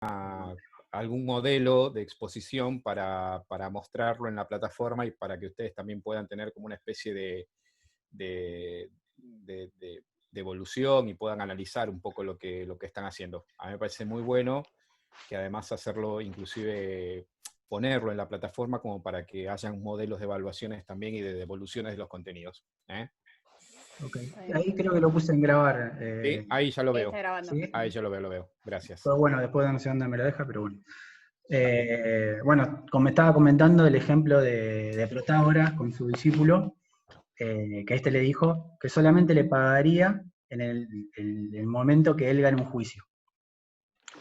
algún modelo de exposición para mostrarlo en la plataforma y para que ustedes también puedan tener como una especie de, de- de- de evolución y puedan analizar un poco lo que están haciendo. A mí me parece muy bueno que además hacerlo, inclusive ponerlo en la plataforma como para que hayan modelos de evaluaciones también y de devoluciones de los contenidos. ¿Eh? Ok. Está bien. Ahí creo que lo puse en grabar. ¿Sí? Ahí ya lo Está veo. grabando. ¿Sí? Ahí ya lo veo. Gracias. Pero bueno, después no sé dónde me lo deja, pero bueno. Bueno, como estaba comentando el ejemplo de Protágoras con su discípulo, que este le dijo que solamente le pagaría en el momento que él gane un juicio.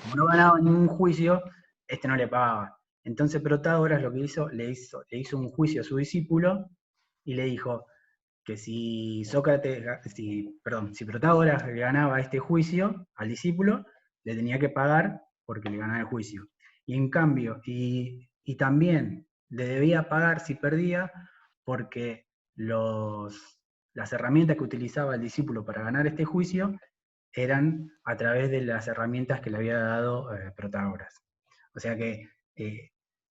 Como no ganaba ningún juicio, este no le pagaba. Entonces Protágoras lo que hizo, le hizo un juicio a su discípulo y le dijo que si si Protágoras le ganaba este juicio al discípulo, le tenía que pagar porque le ganaba el juicio. Y en cambio, y también le debía pagar si perdía porque las herramientas que utilizaba el discípulo para ganar este juicio eran a través de las herramientas que le había dado Protágoras. O sea que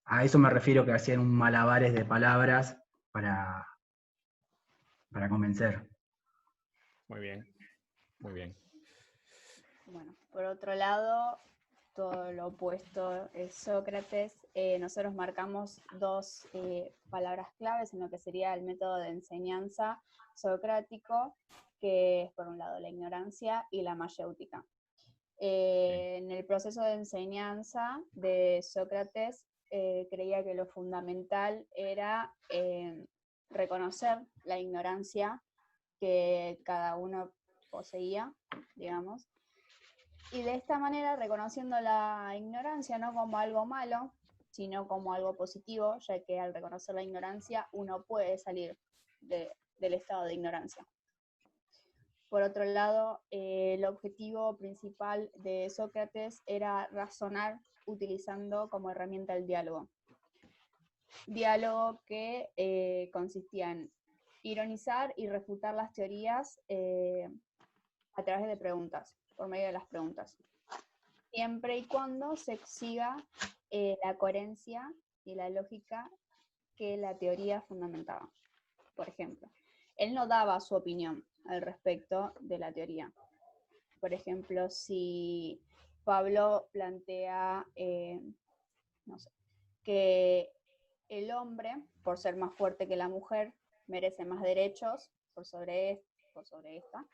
a eso me refiero, que hacían un malabares de palabras para, para convencer. Muy bien. Muy bien. Bueno, por otro lado, todo lo opuesto es Sócrates. Nosotros marcamos dos palabras claves en lo que sería el método de enseñanza socrático, que es por un lado la ignorancia y la mayéutica. En el proceso de enseñanza de Sócrates creía que lo fundamental era reconocer la ignorancia que cada uno poseía, digamos, y de esta manera, reconociendo la ignorancia no como algo malo, sino como algo positivo, ya que al reconocer la ignorancia uno puede salir del estado de ignorancia. Por otro lado, el objetivo principal de Sócrates era razonar utilizando como herramienta el diálogo. Diálogo que consistía en ironizar y refutar las teorías a través de preguntas, por medio de las preguntas. Siempre y cuando se siga la coherencia y la lógica que la teoría fundamentaba. Por ejemplo, él no daba su opinión al respecto de la teoría. Por ejemplo, si Pablo plantea, no sé, que el hombre, por ser más fuerte que la mujer, merece más derechos por sobre esta,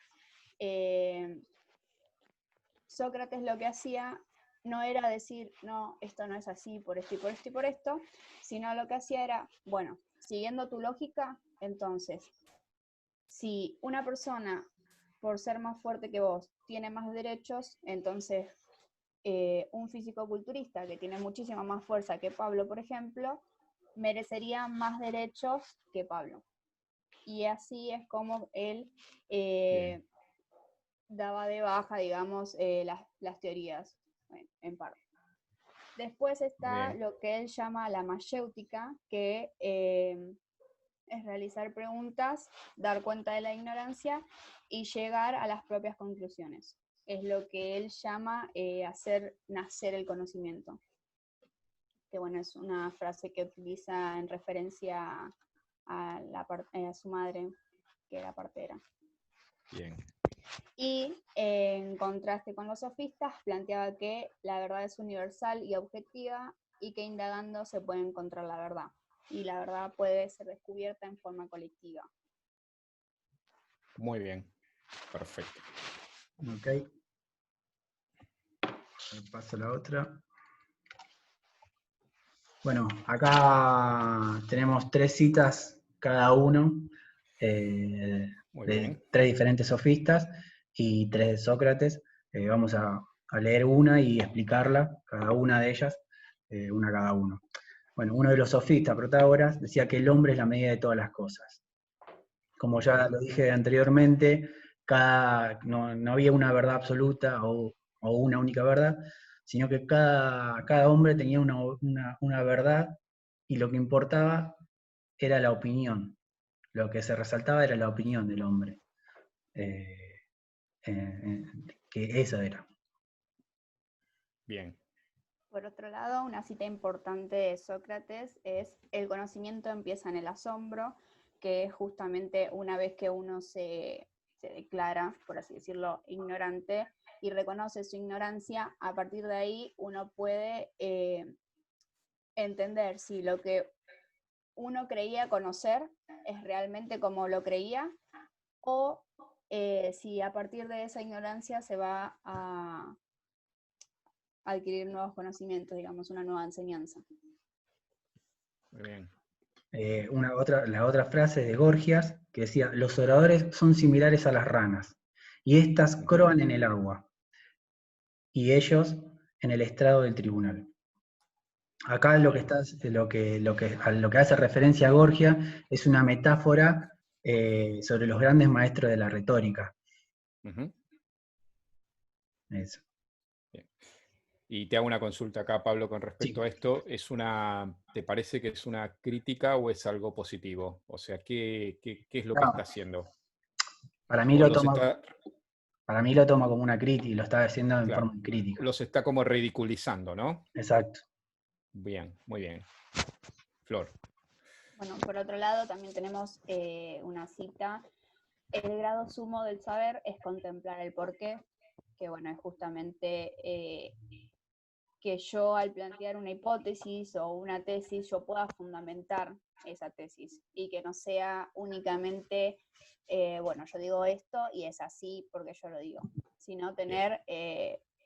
Sócrates lo que hacía no era decir, no, esto no es así por esto y por esto y por esto, sino lo que hacía era, bueno, siguiendo tu lógica, entonces, si una persona, por ser más fuerte que vos, tiene más derechos, entonces un físico-culturista que tiene muchísima más fuerza que Pablo, por ejemplo, merecería más derechos que Pablo. Y así es como él daba de baja, digamos, las teorías, en parte. Después está lo que él llama la mayéutica, que es realizar preguntas, dar cuenta de la ignorancia y llegar a las propias conclusiones. Es lo que él llama hacer nacer el conocimiento. Que bueno, es una frase que utiliza en referencia a su madre, que era partera. Bien. Y en contraste con los sofistas, planteaba que la verdad es universal y objetiva y que indagando se puede encontrar la verdad. Y la verdad puede ser descubierta en forma colectiva. Muy bien. Perfecto. Ok. Paso a la otra. Bueno, acá tenemos 3 citas cada uno, Muy de bien. 3 diferentes sofistas y 3 de Sócrates. Vamos a leer una y explicarla, cada una de ellas, una cada uno. Bueno, uno de los sofistas, Protágoras, decía que el hombre es la medida de todas las cosas. Como ya lo dije anteriormente, no había una verdad absoluta o una única verdad, sino que cada hombre tenía una verdad y lo que importaba era la opinión. Lo que se resaltaba era la opinión del hombre. Que esa era. Bien. Por otro lado, una cita importante de Sócrates es: el conocimiento empieza en el asombro, que es justamente una vez que uno se declara, por así decirlo, ignorante y reconoce su ignorancia, a partir de ahí uno puede entender si lo que uno creía conocer es realmente como lo creía, o si a partir de esa ignorancia se va a adquirir nuevos conocimientos, digamos, una nueva enseñanza. Muy bien. La otra frase de Gorgias, que decía: los oradores son similares a las ranas, y éstas croan en el agua, y ellos en el estrado del tribunal. Acá lo que hace referencia a Gorgia es una metáfora sobre los grandes maestros de la retórica. Ujú. Eso. Bien. Y te hago una consulta acá, Pablo, con respecto a esto. ¿Te parece que es una crítica o es algo positivo? O sea, ¿qué es lo que No, está haciendo? para mí ¿O lo los toma, está, para mí lo toma como una crítica, y lo está haciendo en claro, forma crítica. los está como ridiculizando, ¿no? Exacto. Bien, muy bien. Flor. Bueno, por otro lado, también tenemos una cita: el grado sumo del saber es contemplar el porqué, que bueno, es justamente que yo, al plantear una hipótesis o una tesis, yo pueda fundamentar esa tesis y que no sea únicamente, bueno, yo digo esto y es así porque yo lo digo, sino tener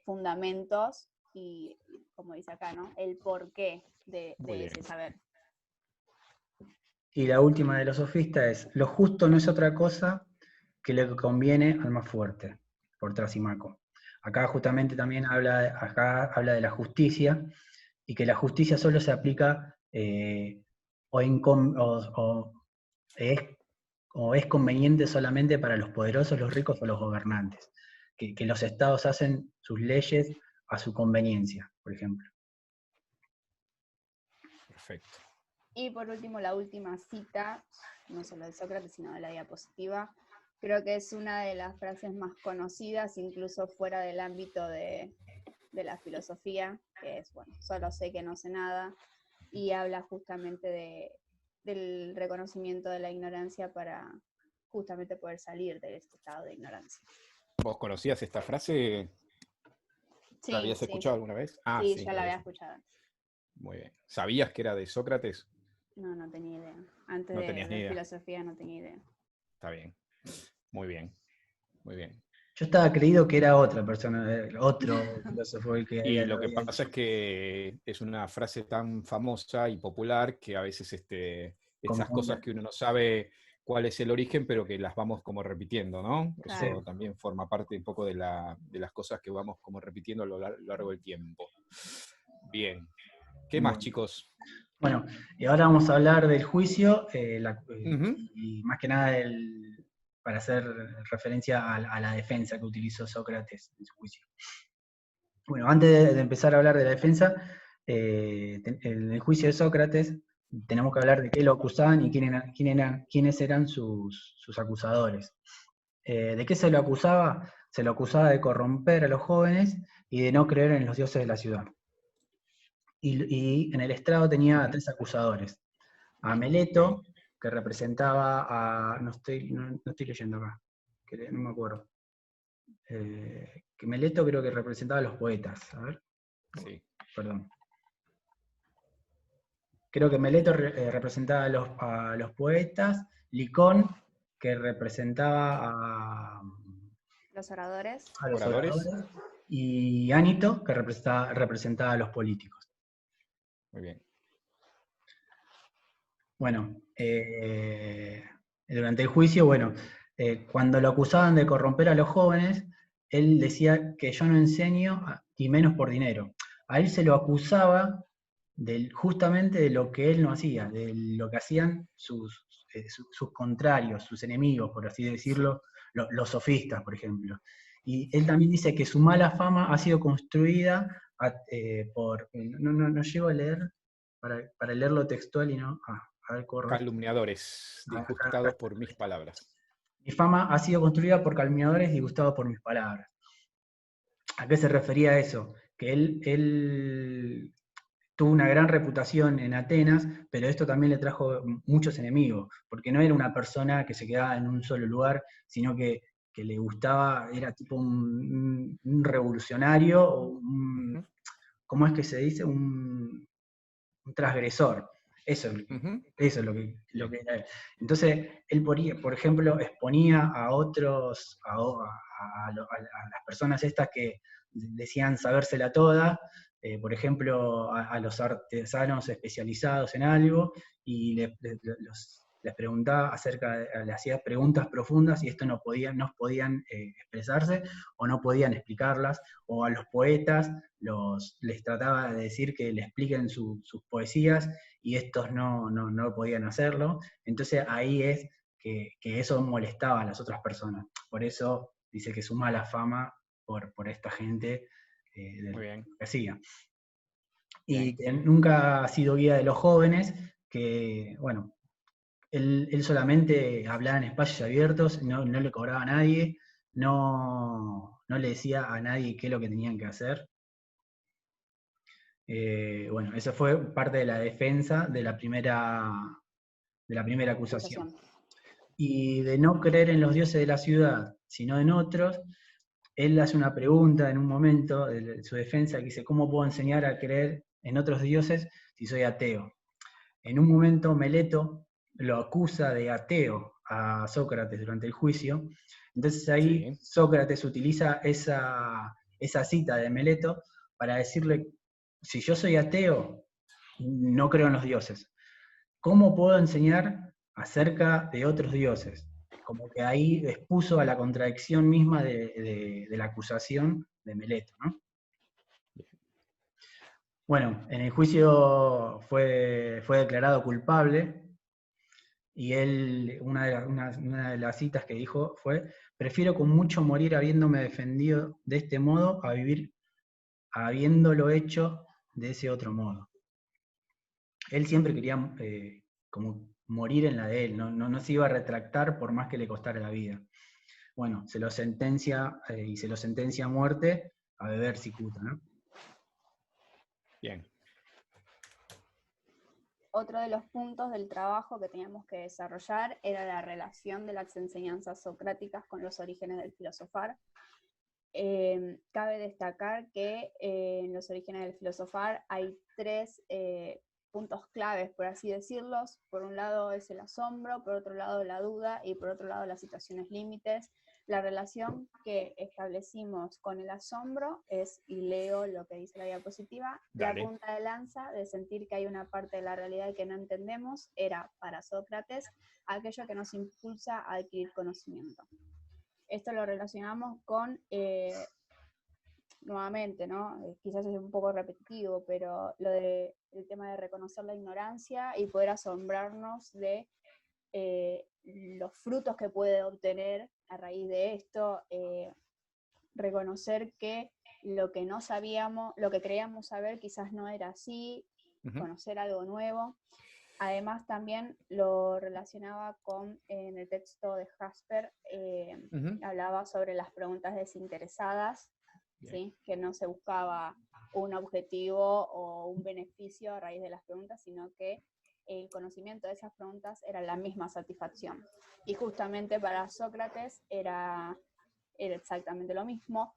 fundamentos y, como dice acá, ¿no?, el porqué de ese saber. Y la última de los sofistas es: lo justo no es otra cosa que lo que conviene al más fuerte, por Trasimaco. Acá justamente también habla de la justicia, y que la justicia solo se aplica o es conveniente solamente para los poderosos, los ricos o los gobernantes. Que los estados hacen sus leyes a su conveniencia, por ejemplo. Perfecto. Y por último, la última cita, no solo de Sócrates, sino de la diapositiva, creo que es una de las frases más conocidas, incluso fuera del ámbito de la filosofía, que es, bueno, solo sé que no sé nada, y habla justamente del reconocimiento de la ignorancia para justamente poder salir de este estado de ignorancia. ¿Vos conocías esta frase? Sí, ¿La habías escuchado alguna vez? Ah, sí, sí, ya la había escuchado. Muy bien. ¿Sabías que era de Sócrates? No tenía idea. Antes No de tenías ni ver idea. filosofía no tenía idea. Está bien. Muy bien. Muy bien. Yo estaba creído que era otra persona, otro filósofo el que Y lo lo que había pasa dicho. es que es una frase tan famosa y popular que a veces esas cosas Confunda. que uno no sabe cuál es el origen, pero que las vamos como repitiendo, ¿no? Sí. Eso también forma parte un poco de las cosas que vamos como repitiendo a lo largo del tiempo. Bien. ¿Qué más, Bueno. chicos? Bueno, y ahora vamos a hablar del juicio, Ujú. y más que nada para hacer referencia a la defensa que utilizó Sócrates en su juicio. Bueno, antes de empezar a hablar de la defensa, en el juicio de Sócrates tenemos que hablar de qué lo acusaban y quiénes eran sus acusadores. ¿De qué se lo acusaba? Se lo acusaba de corromper a los jóvenes y de no creer en los dioses de la ciudad. Y en el estrado tenía a 3 acusadores: a Meleto, que representaba a... No estoy leyendo acá, que no me acuerdo. Que Meleto creo que representaba a los poetas. A ver, Sí. perdón. Creo que Meleto representaba a los poetas, Licón, que representaba Los oradores. a los ¿Oradores? oradores, y Anito, que representaba a los políticos. Muy bien. Bueno, durante el juicio, bueno, cuando lo acusaban de corromper a los jóvenes, él decía que yo no enseño y menos por dinero. A él se lo acusaba justamente de lo que él no hacía, de lo que hacían sus contrarios, sus enemigos, por así decirlo, los sofistas, por ejemplo. Y él también dice que su mala fama ha sido construida no llego a leer, para leerlo textual y no... a ver, corro. Calumniadores, disgustados por mis palabras. Mi fama ha sido construida por calumniadores disgustados por mis palabras. ¿A qué se refería eso? Que él tuvo una gran reputación en Atenas, pero esto también le trajo muchos enemigos, porque no era una persona que se quedaba en un solo lugar, sino que le gustaba, era tipo un revolucionario, o ¿cómo es que se dice? Un transgresor. Eso, eso es lo que era él. Entonces, él, por ejemplo, exponía a otros, a las personas estas que decían sabérsela toda, por ejemplo, a los artesanos especializados en algo, y les preguntaba le hacía preguntas profundas y esto no podían expresarse o no podían explicarlas, o a los poetas les trataba de decir que le expliquen sus poesías y estos no podían hacerlo. Entonces ahí es que eso molestaba a las otras personas. Por eso dice que su mala fama por esta gente de Muy la bien. poesía. Bien. Y que nunca ha sido guía de los jóvenes, que, bueno, él solamente hablaba en espacios abiertos, no le cobraba a nadie, no le decía a nadie qué es lo que tenían que hacer. Bueno, eso fue parte de la defensa de la primera acusación. Y de no creer en los dioses de la ciudad, sino en otros, él hace una pregunta en un momento de su defensa que dice, ¿cómo puedo enseñar a creer en otros dioses si soy ateo? En un momento Meleto lo acusa de ateo a Sócrates durante el juicio, entonces ahí Sí. Sócrates utiliza esa cita de Meleto para decirle, si yo soy ateo, no creo en los dioses, ¿cómo puedo enseñar acerca de otros dioses? Como que ahí expuso a la contradicción misma de la acusación de Meleto, ¿no? Bueno, en el juicio fue declarado culpable y él, una de las citas que dijo fue, prefiero con mucho morir habiéndome defendido de este modo a vivir habiéndolo hecho de ese otro modo. Él siempre quería como morir en la de él, no se iba a retractar por más que le costara la vida. Bueno, se lo sentencia y se lo sentencia a muerte a beber cicuta, ¿no? Bien. Otro de los puntos del trabajo que teníamos que desarrollar era la relación de las enseñanzas socráticas con los orígenes del filosofar. Cabe destacar que en los orígenes del filosofar hay tres puntos claves, por así decirlos. Por un lado es el asombro, por otro lado la duda y por otro lado las situaciones límites. La relación que establecimos con el asombro es, y leo lo que dice la diapositiva, Dale. la punta de lanza de sentir que hay una parte de la realidad que no entendemos era, para Sócrates, aquello que nos impulsa a adquirir conocimiento. Esto lo relacionamos con, nuevamente, ¿no? Quizás es un poco repetitivo, pero el tema de reconocer la ignorancia y poder asombrarnos de los frutos que puede obtener a raíz de esto, reconocer que lo que no sabíamos, lo que creíamos saber quizás no era así, conocer algo nuevo. Además también lo relacionaba con, en el texto de Jasper, hablaba sobre las preguntas desinteresadas, ¿sí? Que no se buscaba un objetivo o un beneficio a raíz de las preguntas, sino que el conocimiento de esas preguntas era la misma satisfacción. Y justamente para Sócrates era exactamente lo mismo.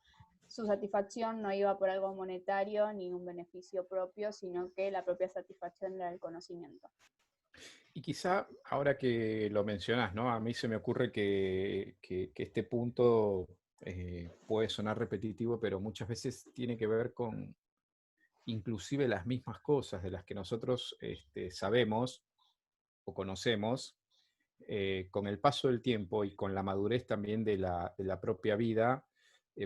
Su satisfacción no iba por algo monetario ni un beneficio propio, sino que la propia satisfacción era el conocimiento. Y quizá ahora que lo mencionas, ¿no? A mí se me ocurre que este punto puede sonar repetitivo, pero muchas veces tiene que ver con inclusive las mismas cosas de las que nosotros sabemos o conocemos, con el paso del tiempo y con la madurez también de la propia vida,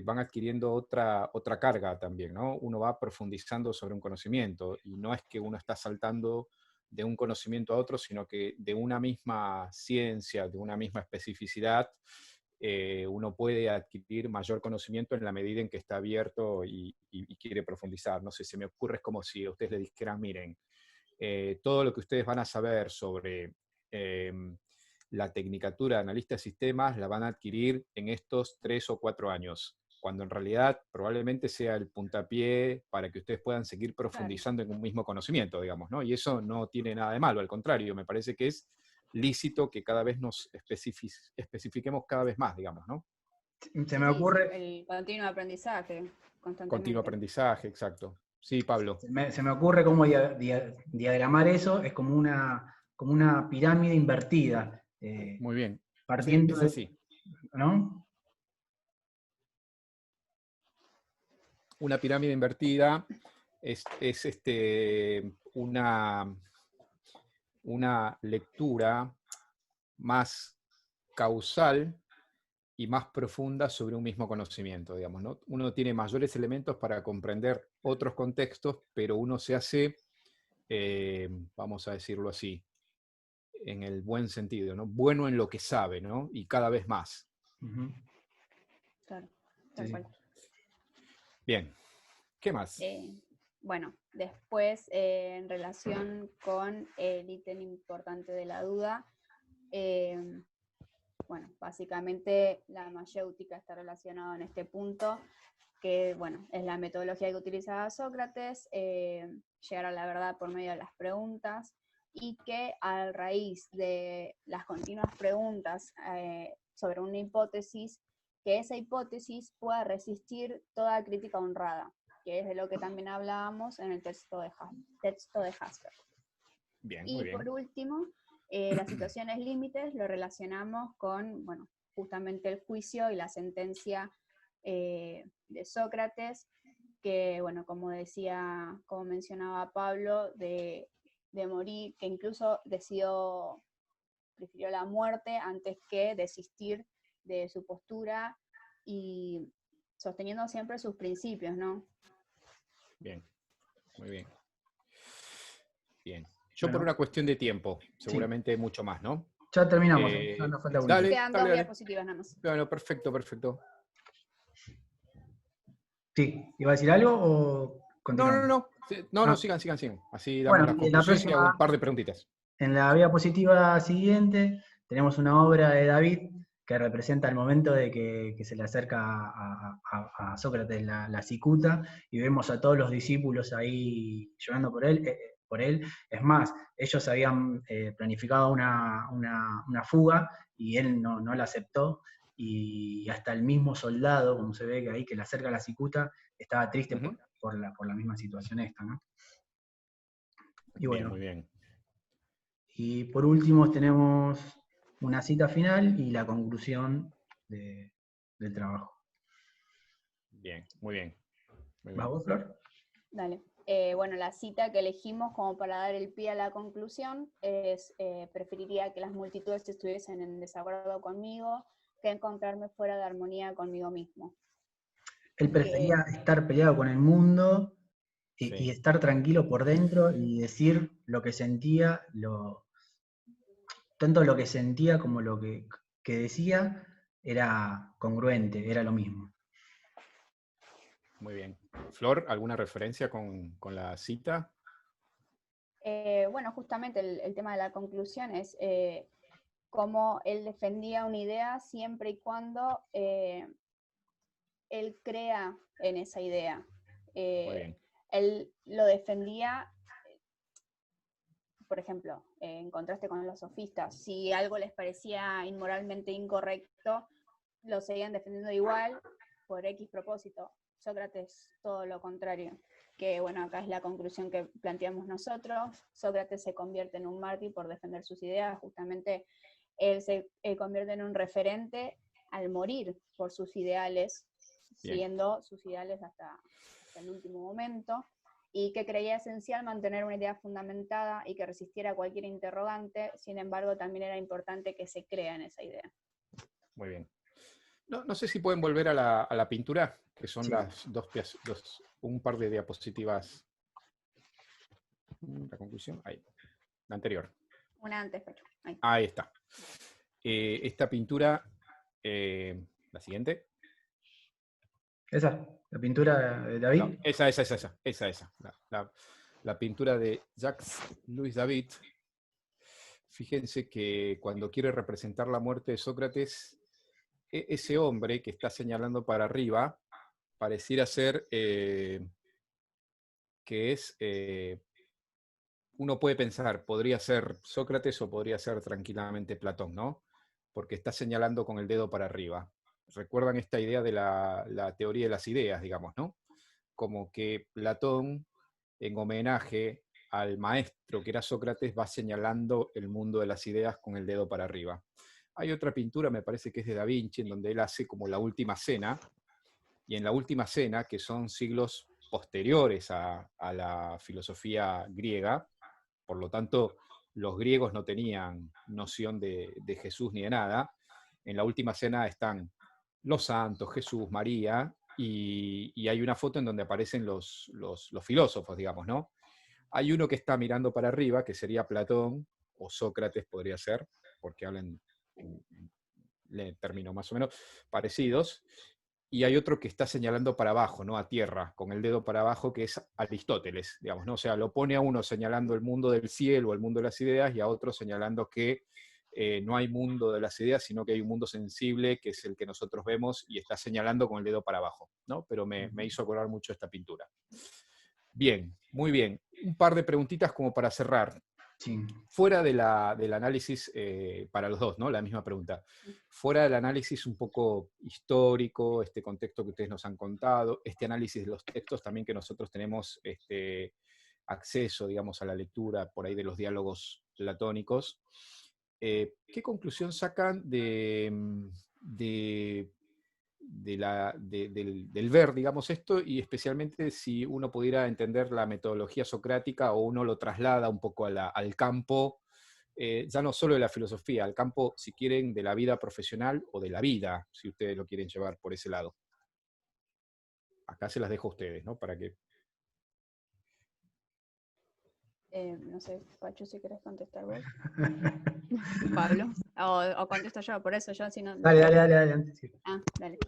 van adquiriendo otra carga también, ¿no? Uno va profundizando sobre un conocimiento y no es que uno está saltando de un conocimiento a otro, sino que de una misma ciencia, de una misma especificidad, uno puede adquirir mayor conocimiento en la medida en que está abierto y quiere profundizar. No sé, se me ocurre, es como si a ustedes le dijeran, miren, todo lo que ustedes van a saber sobre la tecnicatura de analista de sistemas la van a adquirir en estos 3 o 4 años. cuando en realidad probablemente sea el puntapié para que ustedes puedan seguir profundizando en un mismo conocimiento, digamos, ¿no? Y eso no tiene nada de malo, al contrario, me parece que es lícito que cada vez nos especifiquemos cada vez más, digamos, ¿no? Se me ocurre... El continuo aprendizaje, constantemente. Continuo aprendizaje, exacto. Sí, Pablo. Se me ocurre cómo diagramar eso, es como una pirámide invertida. Muy bien. Partiendo sí, es así. ¿No? Una pirámide invertida es una lectura más causal y más profunda sobre un mismo conocimiento, digamos, ¿no? Uno tiene mayores elementos para comprender otros contextos, pero uno se hace, vamos a decirlo así, en el buen sentido, ¿no? Bueno en lo que sabe, ¿no? Y cada vez más. Uh-huh. Claro, tal cual. Bien, ¿qué más? Bueno, después, en relación con el ítem importante de la duda, bueno, básicamente la mayéutica está relacionada en este punto, que bueno, es la metodología que utilizaba Sócrates, llegar a la verdad por medio de las preguntas, y que a raíz de las continuas preguntas sobre una hipótesis, que esa hipótesis pueda resistir toda crítica honrada, que es de lo que también hablábamos en el texto de Jasper. Bien, y muy bien. por último, las situaciones límites lo relacionamos con, bueno, justamente el juicio y la sentencia de Sócrates, que, bueno, como mencionaba Pablo, de morir, que incluso prefirió la muerte antes que desistir de su postura y sosteniendo siempre sus principios, ¿no? Bien, muy bien. Bien. Yo Bueno, por una cuestión de tiempo, seguramente sí. Mucho más, ¿no? Ya terminamos, ya nos falta una. Dale, quedan dos diapositivas nada más. Bueno, perfecto, perfecto. Sí, ¿iba a decir algo o continuamos? No, sigan. Así damos las conclusiones y hago un par de preguntitas. En la diapositiva siguiente tenemos una obra de David que representa el momento de que se le acerca a Sócrates la cicuta, y vemos a todos los discípulos ahí llorando por él. Es más, ellos habían planificado una fuga y él no la aceptó, y hasta el mismo soldado, como se ve que ahí que le acerca la cicuta, estaba triste por la misma situación esta, ¿no? Y bueno, bien, muy bien. Y por último tenemos una cita final y la conclusión del trabajo. Bien, muy bien. ¿Vas vos, Flor? Dale. Bueno, la cita que elegimos como para dar el pie a la conclusión es: preferiría que las multitudes estuviesen en desacuerdo conmigo que encontrarme fuera de armonía conmigo mismo. Él prefería estar peleado con el mundo y estar tranquilo por dentro y decir lo que sentía, tanto lo que sentía como lo que decía era congruente, era lo mismo. Muy bien. Flor, ¿alguna referencia con la cita? Bueno, justamente el tema de la conclusión es cómo él defendía una idea siempre y cuando él crea en esa idea. Muy bien. Él lo defendía, por ejemplo, en contraste con los sofistas. Si algo les parecía inmoralmente incorrecto, lo seguían defendiendo igual por X propósito. Sócrates, todo lo contrario. Que bueno, acá es la conclusión que planteamos nosotros. Sócrates se convierte en un mártir por defender sus ideas. Justamente él se convierte en un referente al morir por sus ideales, siguiendo sus ideales hasta el último momento, y que creía esencial mantener una idea fundamentada y que resistiera cualquier interrogante. Sin embargo, también era importante que se crea en esa idea. Muy bien. No sé si pueden volver a la pintura, que son las un par de diapositivas. La conclusión, ahí. La anterior. Una antes, pero ahí está. Esta pintura, la siguiente. ¿Esa? ¿La pintura de David? No, esa. La pintura de Jacques-Louis David. Fíjense que cuando quiere representar la muerte de Sócrates, ese hombre que está señalando para arriba pareciera ser que es, uno puede pensar, podría ser Sócrates o podría ser tranquilamente Platón, ¿no? Porque está señalando con el dedo para arriba. Recuerdan esta idea de la teoría de las ideas, digamos, ¿no? Como que Platón, en homenaje al maestro que era Sócrates, va señalando el mundo de las ideas con el dedo para arriba. Hay otra pintura, me parece que es de Da Vinci, en donde él hace como la última cena, y en la última cena, que son siglos posteriores a la filosofía griega, por lo tanto, los griegos no tenían noción de Jesús ni de nada. En la última cena están los santos, Jesús, María, y hay una foto en donde aparecen los filósofos, digamos, ¿no? Hay uno que está mirando para arriba, que sería Platón, o Sócrates podría ser, porque hablan en términos más o menos parecidos, y hay otro que está señalando para abajo, ¿no? A tierra, con el dedo para abajo, que es Aristóteles, digamos, ¿no? O sea, lo pone a uno señalando el mundo del cielo, el mundo de las ideas, y a otro señalando que no hay mundo de las ideas, sino que hay un mundo sensible, que es el que nosotros vemos, y está señalando con el dedo para abajo, ¿no? Pero me hizo acordar mucho esta pintura. Bien, muy bien. Un par de preguntitas como para cerrar. Sí. Fuera del análisis, para los dos, ¿no? La misma pregunta. Fuera del análisis un poco histórico, este contexto que ustedes nos han contado, este análisis de los textos también que nosotros tenemos acceso, digamos, a la lectura por ahí de los diálogos platónicos, ¿qué conclusión sacan del ver, digamos, esto, y especialmente si uno pudiera entender la metodología socrática o uno lo traslada un poco al campo, ya no solo de la filosofía, al campo, si quieren, de la vida profesional o de la vida, si ustedes lo quieren llevar por ese lado? Acá se las dejo a ustedes, ¿no? Para que... No sé, Pacho, si querés contestar vos. Pablo. O contesto yo, por eso yo si no... Dale. Sí. Ah, dale.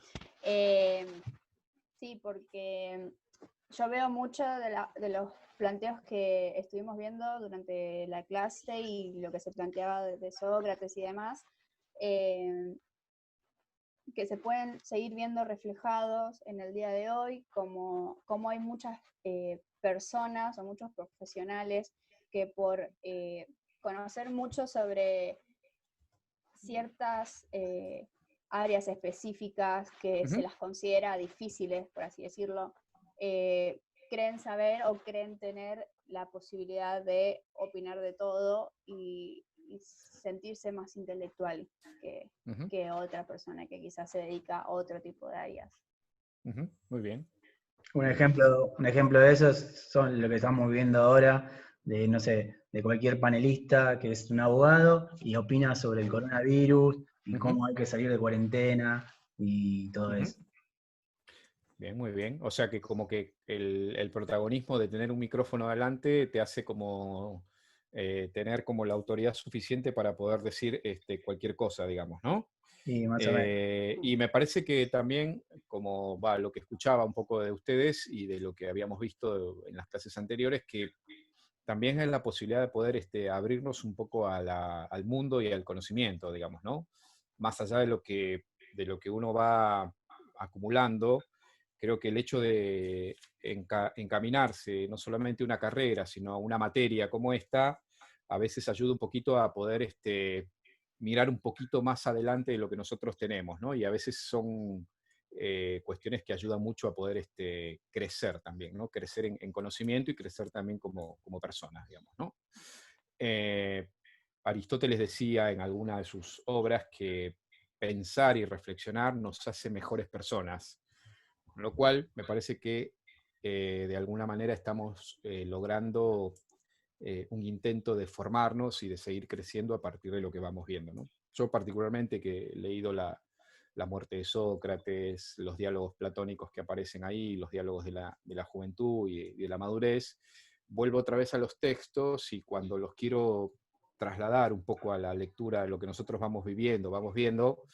Sí, porque yo veo mucho de los planteos que estuvimos viendo durante la clase y lo que se planteaba de Sócrates y demás, que se pueden seguir viendo reflejados en el día de hoy, como hay muchas personas o muchos profesionales que por conocer mucho sobre ciertas áreas específicas que se las considera difíciles, por así decirlo, creen saber o creen tener la posibilidad de opinar de todo y sentirse más intelectual que otra persona que quizás se dedica a otro tipo de áreas. Muy bien. Un ejemplo de eso son lo que estamos viendo ahora, de, no sé, de cualquier panelista que es un abogado y opina sobre el coronavirus y cómo hay que salir de cuarentena y todo eso. Bien, muy bien. O sea que como que el protagonismo de tener un micrófono adelante te hace como tener como la autoridad suficiente para poder decir cualquier cosa, digamos, ¿no? Y más o menos. Y me parece que también, como va lo que escuchaba un poco de ustedes y de lo que habíamos visto en las clases anteriores, que también es la posibilidad de poder abrirnos un poco al mundo y al conocimiento, digamos, ¿no? Más allá de lo que uno va acumulando, creo que el hecho de encaminarse no solamente a una carrera, sino a una materia como esta, a veces ayuda un poquito a poder mirar un poquito más adelante de lo que nosotros tenemos, ¿no? Y a veces son cuestiones que ayudan mucho a poder crecer también, ¿no? Crecer en conocimiento y crecer también como personas, digamos, ¿no? Aristóteles decía en alguna de sus obras que pensar y reflexionar nos hace mejores personas, con lo cual me parece que de alguna manera estamos logrando un intento de formarnos y de seguir creciendo a partir de lo que vamos viendo, ¿no? Yo particularmente que he leído la muerte de Sócrates, los diálogos platónicos que aparecen ahí, los diálogos de la juventud y de la madurez, vuelvo otra vez a los textos y cuando los quiero trasladar un poco a la lectura de lo que nosotros vamos viviendo, vamos viendo,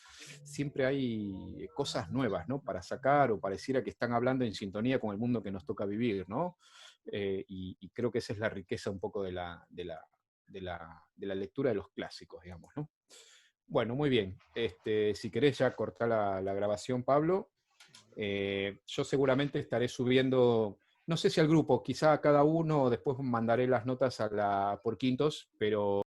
siempre hay cosas nuevas, ¿no? Para sacar o pareciera que están hablando en sintonía con el mundo que nos toca vivir, ¿no? Y creo que esa es la riqueza un poco de la lectura de los clásicos, digamos, ¿no? Bueno, muy bien. Si querés ya cortar la grabación, Pablo, Yo seguramente estaré subiendo, no sé si al grupo, quizá a cada uno, después mandaré las notas por quintos, pero